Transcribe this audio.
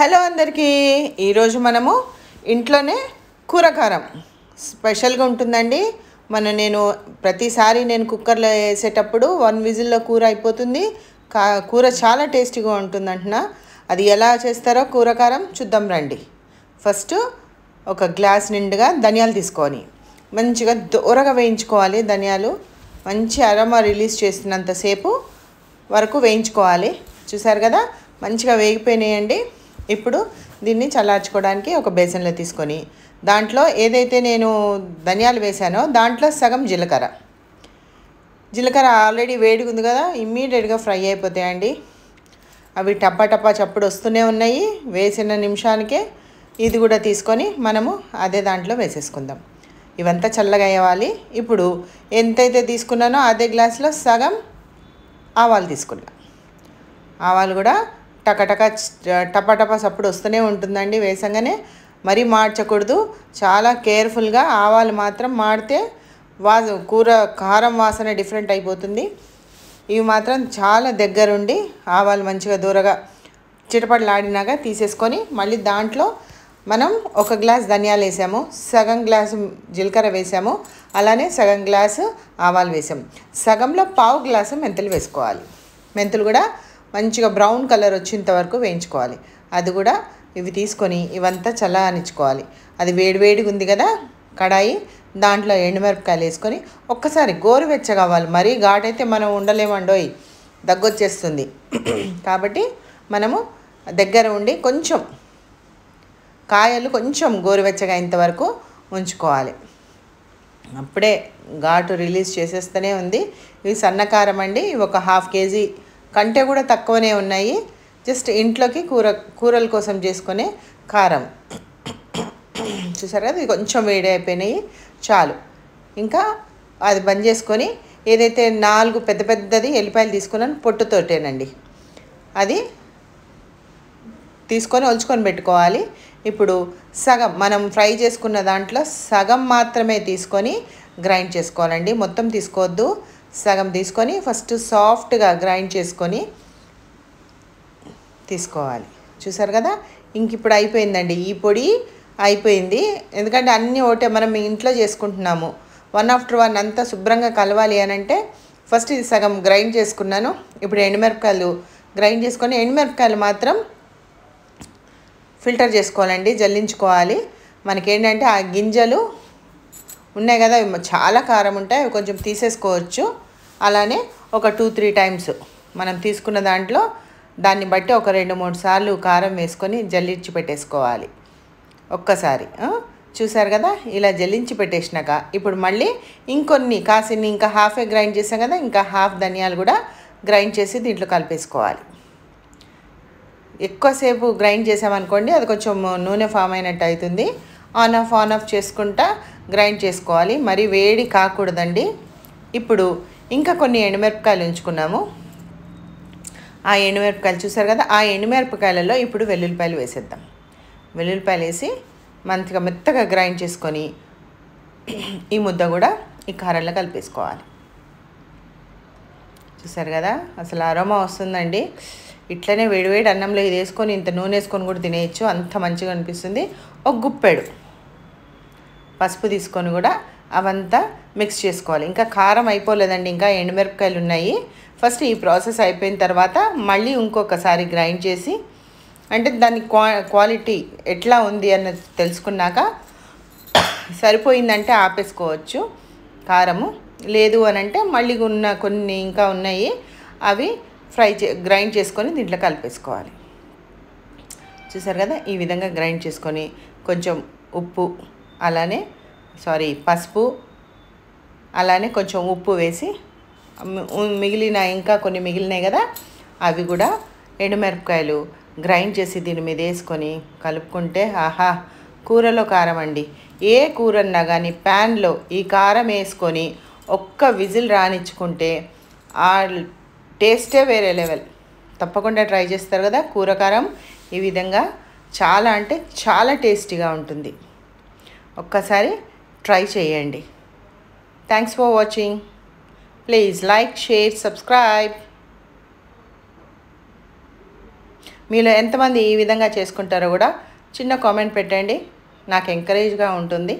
Hello అందరికీ ఈరోజు మనము ఇంట్లోనే కూరకారం స్పెషల్గా ఉంటుందండి. నేను ప్రతిసారి కుక్కర్లో వేసేటప్పుడు 1 విజిల్లో కూర అయిపోతుంది. కూర చాలా టేస్టీగా ఉంటుందంటున్నా. అది ఎలా చేస్తారో కూరకారం చూద్దాం రండి. ఫస్ట్ ఒక గ్లాస్ నిండుగా ధనియాలు తీసుకొని మంచిగా దూరగా వేయించుకోవాలి. ధనియాలు మంచి అరోమా రిలీజ్ చేస్తున్నంతసేపు వరకు వేయించుకోవాలి. చూసారు కదా, మంచిగా వేగిపోయినాయండి. ఇప్పుడు దీన్ని చల్లార్చుకోవడానికి ఒక బేసన్లో తీసుకొని దాంట్లో ఏదైతే నేను ధనియాలు వేసానో దాంట్లో సగం జీలకర్ర ఆల్రెడీ వేడిగా ఉంది కదా, ఇమ్మీడియట్గా ఫ్రై అయిపోతాయండి. అవి టప్పా టప్పా చప్పుడు వస్తూనే ఉన్నాయి. వేసిన నిమిషానికే ఇది కూడా తీసుకొని మనము అదే దాంట్లో వేసేసుకుందాం. ఇవంతా చల్లగా అయ్యాలి. ఇప్పుడు ఎంతైతే తీసుకున్నానో అదే గ్లాసులో సగం ఆవాలు తీసుకున్నా. ఆవాలు కూడా టకటక టపటపా చప్పుడు వస్తూనే ఉంటుందండి. వేసంగానే మరీ మార్చకూడదు, చాలా కేర్ఫుల్గా. ఆవాలు మాత్రం మాడితే కూర కారం వాసన డిఫరెంట్ అయిపోతుంది. ఇవి మాత్రం చాలా దగ్గరుండి ఆవాలు మంచిగా దూరగా చిటపటలాడినాక తీసేసుకొని మళ్ళీ దాంట్లో మనం ఒక గ్లాస్ ధనియాలు వేసాము, సగం గ్లాసు జీలకర్ర వేసాము, అలానే సగం గ్లాసు ఆవాలు వేసాము. సగంలో పావు గ్లాసు మెంతులు వేసుకోవాలి. మెంతులు కూడా మంచిగా బ్రౌన్ కలర్ వచ్చేంత వరకు వేయించుకోవాలి. అది కూడా ఇవి తీసుకొని ఇవంతా చల్లనిచ్చుకోవాలి. అది వేడివేడిగా ఉంది కదా కడాయి, దాంట్లో ఎండుమిరపకాయలు వేసుకొని ఒక్కసారి గోరువెచ్చగా అవ్వాలి. మరీ ఘాటైతే మనం ఉండలేమండోయ్, దగ్గొచ్చేస్తుంది. కాబట్టి మనము దగ్గర ఉండి కొంచెం కాయలు కొంచెం గోరువెచ్చగా ఇంతవరకు ఉంచుకోవాలి. అప్పుడే ఘాటు రిలీజ్ చేసేస్తూనే ఉంది. ఇవి సన్నకారం అండి. ఇవి ఒక 1/2 కేజీ కంటే కూడా తక్కువనే ఉన్నాయి. జస్ట్ ఇంట్లోకి కూరల కోసం చేసుకునే కారం. చూసారు కదా, ఇది కొంచెం వేడి అయిపోయినాయి, చాలు. ఇంకా అది బంద్ చేసుకొని ఏదైతే 4 పెద్దది ఎల్లిపాయలు తీసుకున్నాను పొట్టుతోటేనండి, అది తీసుకొని ఒలుచుకొని పెట్టుకోవాలి. ఇప్పుడు సగం మనం ఫ్రై చేసుకున్న దాంట్లో సగం మాత్రమే తీసుకొని గ్రైండ్ చేసుకోవాలండి. మొత్తం తీసుకోవద్దు, సగం తీసుకొని ఫస్ట్ సాఫ్ట్గా గ్రైండ్ చేసుకొని తీసుకోవాలి. చూసారు కదా, ఇంక ఇప్పుడు అయిపోయిందండి. ఈ పొడి అయిపోయింది. ఎందుకంటే అన్నీ ఒకటే మనం ఇంట్లో చేసుకుంటున్నాము. 1 ఆఫ్టర్ 1 అంతా శుభ్రంగా కలవాలి అని అంటే ఫస్ట్ ఇది సగం గ్రైండ్ చేసుకున్నాను. ఇప్పుడు ఎండుమిరపకాయలు గ్రైండ్ చేసుకొని ఎండుమిరపకాయలు మాత్రం ఫిల్టర్ చేసుకోవాలండి, జల్లించుకోవాలి. మనకేంటంటే ఆ గింజలు ఉన్నాయి కదా, చాలా కారం ఉంటాయి, అవి కొంచెం తీసేసుకోవచ్చు. అలానే ఒక 2-3 టైమ్స్ మనం తీసుకున్న దాంట్లో దాన్ని బట్టి ఒక 2-3 సార్లు కారం వేసుకొని జల్లించి పెట్టేసుకోవాలి ఒక్కసారి. చూసారు కదా, ఇలా జల్లించి పెట్టేసినాక ఇప్పుడు మళ్ళీ ఇంకొన్ని ఇంకా హాఫే గ్రైండ్ చేసాం కదా, ఇంకా హాఫ్ ధనియాలు కూడా గ్రైండ్ చేసి దీంట్లో కలిపేసుకోవాలి. ఎక్కువసేపు గ్రైండ్ చేసామనుకోండి అది కొంచెం నూనె ఫామ్ అయినట్టు అవుతుంది. ఆన్ ఆఫ్ చేసుకుంటా గ్రైండ్ చేసుకోవాలి. మరి వేడి కాకూడదండి. ఇప్పుడు ఇంకా కొన్ని ఎండుమిరపకాయలు ఉంచుకున్నాము. ఆ ఎండుమిరపకాయలు చూసారు కదా, ఆ ఎండుమిరపకాయలలో ఇప్పుడు వెల్లుల్లిపాయలు వేసేద్దాం. వెల్లుల్లిపాయలు వేసి మంచిగా మెత్తగా గ్రైండ్ చేసుకొని ఈ ముద్ద కూడా ఈ కారంలో కలిపేసుకోవాలి. చూసారు కదా, అసలు అరోమా వస్తుందండి. ఇట్లనే వేడివేడి అన్నంలో ఇది వేసుకొని ఇంత నూనె వేసుకొని కూడా తినేయచ్చు, అంత మంచిగా అనిపిస్తుంది. ఒక గుప్పెడు పసుపు తీసుకొని కూడా అవంతా మిక్స్ చేసుకోవాలి. ఇంకా కారం అయిపోలేదండి, ఇంకా ఎండుమిరపకాయలు ఉన్నాయి. ఫస్ట్ ఈ ప్రాసెస్ అయిపోయిన తర్వాత మళ్ళీ ఇంకొకసారి గ్రైండ్ చేసి, అంటే దాని క్వాలిటీ ఎట్లా ఉంది అన్నది తెలుసుకున్నాక సరిపోయిందంటే ఆపేసుకోవచ్చు కారము. లేదు అని అంటే మళ్ళీ కొన్ని ఇంకా ఉన్నాయి, అవి గ్రైండ్ చేసుకొని దీంట్లో కలిపేసుకోవాలి. చూసారు కదా, ఈ విధంగా గ్రైండ్ చేసుకొని కొంచెం ఉప్పు, అలానే పసుపు, అలానే కొంచెం ఉప్పు వేసి ఇంకా కొన్ని మిగిలినాయి కదా, అవి కూడా ఎండుమిరపకాయలు గ్రైండ్ చేసి దీని మీద వేసుకొని కలుపుకుంటే ఆహా, కూరలో కారం అండి. ఏ కూరన్నా కానీ ప్యాన్లో ఈ కారం వేసుకొని ఒక్క విజిల్ రానిచ్చుకుంటే ఆ టేస్టే వేరే లెవెల్. తప్పకుండా ట్రై చేస్తారు కదా కూరకారం. ఈ విధంగా చాలా అంటే చాలా టేస్టీగా ఉంటుంది. ఒక్కసారి ట్రై చేయండి. Thanks for watching. Please like, share, subscribe. మీలో ఎంతమంది ఈ విధంగా చేసుకుంటారో కూడా చిన్న కామెంట్ పెట్టండి, నాకు ఎంకరేజ్గా ఉంటుంది.